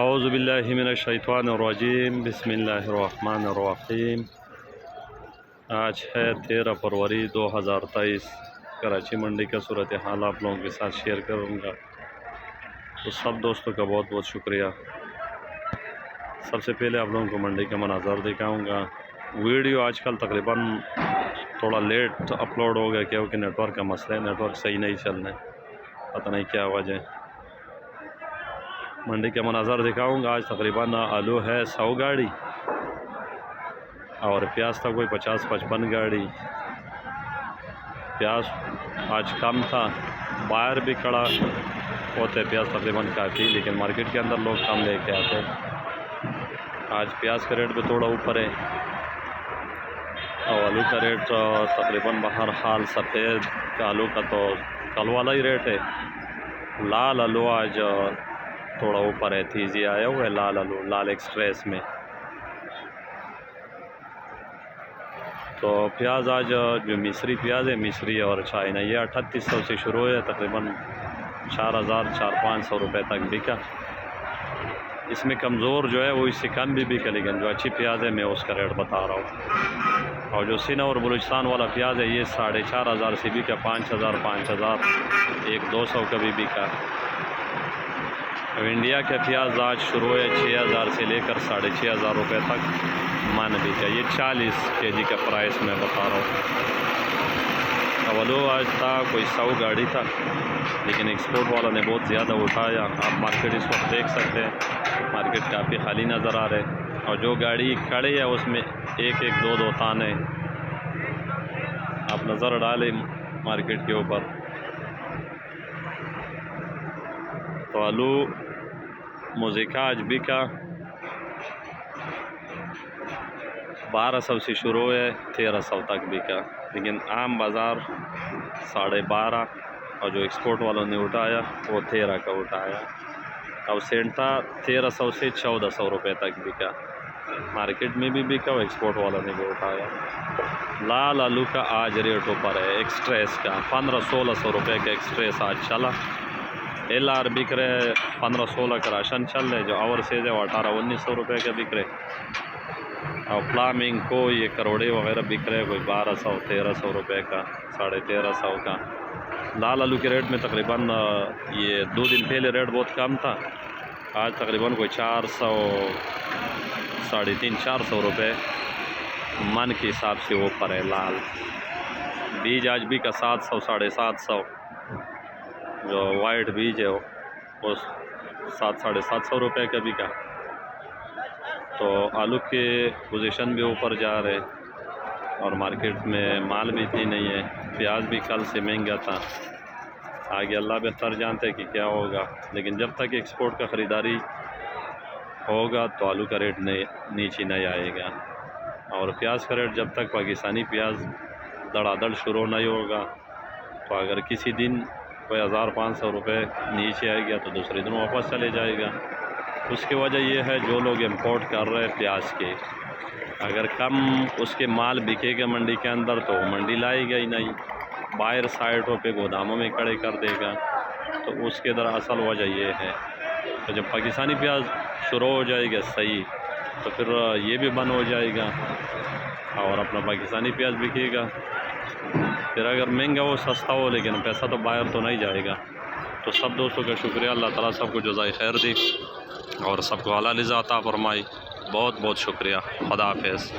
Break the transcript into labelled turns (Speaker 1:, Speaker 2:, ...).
Speaker 1: औज़ुबिल्लाहि मिनश्शैतानिर्रजीम बिस्मिल्लाहिर्रहमानिर्रहीम। आज है 13 फरवरी 2023। कराची मंडी का सूरत हाल आप लोगों के साथ शेयर करूँगा। तो सब दोस्तों का बहुत बहुत शुक्रिया। सबसे पहले आप लोगों को मंडी का मनाज़र दिखाऊँगा। वीडियो आजकल तकरीबन थोड़ा लेट अपलोड हो गया क्योंकि नेटवर्क का मसला है, नेटवर्क सही नहीं चल रहा है, पता नहीं क्या वजह है। मंडी के मनाज़र दिखाऊंगा। आज तकरीबन आलू है 100 गाड़ी और प्याज था कोई 50-55 गाड़ी। प्याज आज कम था, बाहर भी खड़ा होते प्याज तकरीबन काफ़ी, लेकिन मार्केट के अंदर लोग कम लेके आते। आज प्याज का रेट भी थोड़ा ऊपर है और आलू का रेट तकरीबन बहर हाल सफ़ेद का आलू का तो कल वाला ही रेट है। लाल आलू आज थोड़ा ऊपर है, तेज़ी आया हुआ है लाल आलू, लाल एक्सप्रेस में। तो प्याज आज जो मिस्री प्याज है, मिस्री और चाइना, ये 3800 से शुरू है, तकरीबन 4000-4500 रुपये तक बिका। इसमें कमज़ोर जो है वो इससे कम भी बिका, लेकिन जो अच्छी प्याज है मैं उसका रेट बता रहा हूँ। और जो सिना और बलूचिस्तान वाला प्याज है ये 4500 से बिका, 5000 1-200 का भी बिका। अब इंडिया के प्याज आज शुरू है 6000 से लेकर 6500 रुपये तक मन बिका। ये 40 kg का प्राइस मैं बता रहा हूँ। अवलो आज था कोई 100 गाड़ी था, लेकिन एक्सपोर्ट वाला ने बहुत ज़्यादा उठाया। आप मार्केट इस वक्त देख सकते हैं, मार्केट काफ़ी खाली नज़र आ रहे हैं और जो गाड़ी खड़ी है उसमें एक एक दो दो ताने। आप नज़र डालें मार्केट के ऊपर। तो आलू मुज़िका आज बिका 1200 से शुरू है, 1300 तक बिका, लेकिन आम बाज़ार 12.5 और जो एक्सपोर्ट वालों ने उठाया वो 13 का उठाया। और सेंटा 1300 से 1400 रुपये तक बिका, मार्केट में भी बिका और एक्सपोर्ट वालों ने भी उठाया। लाल आलू का आज रेट ऊपर है, एक्सप्रेस का 1500-1600 रुपये का एक्सप्रेस आज चला। LR बिक रहे 1500-16 का राशन चल रहे, जो ओवरसेज है वो 1800-1900 रुपये का बिक रहे। और फ्लामिंग को ये करोड़े वगैरह बिक रहे कोई 1200-1300 रुपये का, 1350 का। लाल आलू के रेट में तकरीबन ये 2 दिन पहले रेट बहुत कम था, आज तकरीबन कोई 400 350-400 रुपये मन के हिसाब से ऊपर है लाल। बीज आज भी का 700-750, जो वाइट बीज है वो 700-750 रुपये का बिका। तो आलू के पोजीशन भी ऊपर जा रहे और मार्केट में माल भी इतनी नहीं है। प्याज भी कल से महंगा था, आगे अल्लाह बेहतर जानते हैं कि क्या होगा, लेकिन जब तक एक्सपोर्ट का ख़रीदारी होगा तो आलू का रेट नीचे नहीं आएगा। और प्याज का रेट जब तक पाकिस्तानी प्याज धड़ाधड़ शुरू नहीं होगा, तो अगर किसी दिन कोई 1500 रुपये नीचे आ गया तो दूसरे दिन वापस चले जाएगा। उसकी वजह यह है जो लोग इंपोर्ट कर रहे हैं प्याज के, अगर कम उसके माल बिकेगा मंडी के अंदर तो मंडी लाएगा ही नहीं, बाहर साइडों पे गोदामों में खड़े कर देगा। तो उसके दरअसल वजह यह है। तो जब पाकिस्तानी प्याज शुरू हो जाएगा सही, तो फिर ये भी बंद हो जाएगा और अपना पाकिस्तानी प्याज बिकेगा। फिर अगर महंगा हो सस्ता हो, लेकिन पैसा तो बाहर तो नहीं जाएगा। तो सब दोस्तों का शुक्रिया, अल्लाह ताला सबको जज़ाए खैर दी और सबको हलाल रिज़्क़ अता फरमाए। बहुत बहुत शुक्रिया। खुदा हाफ़िज़।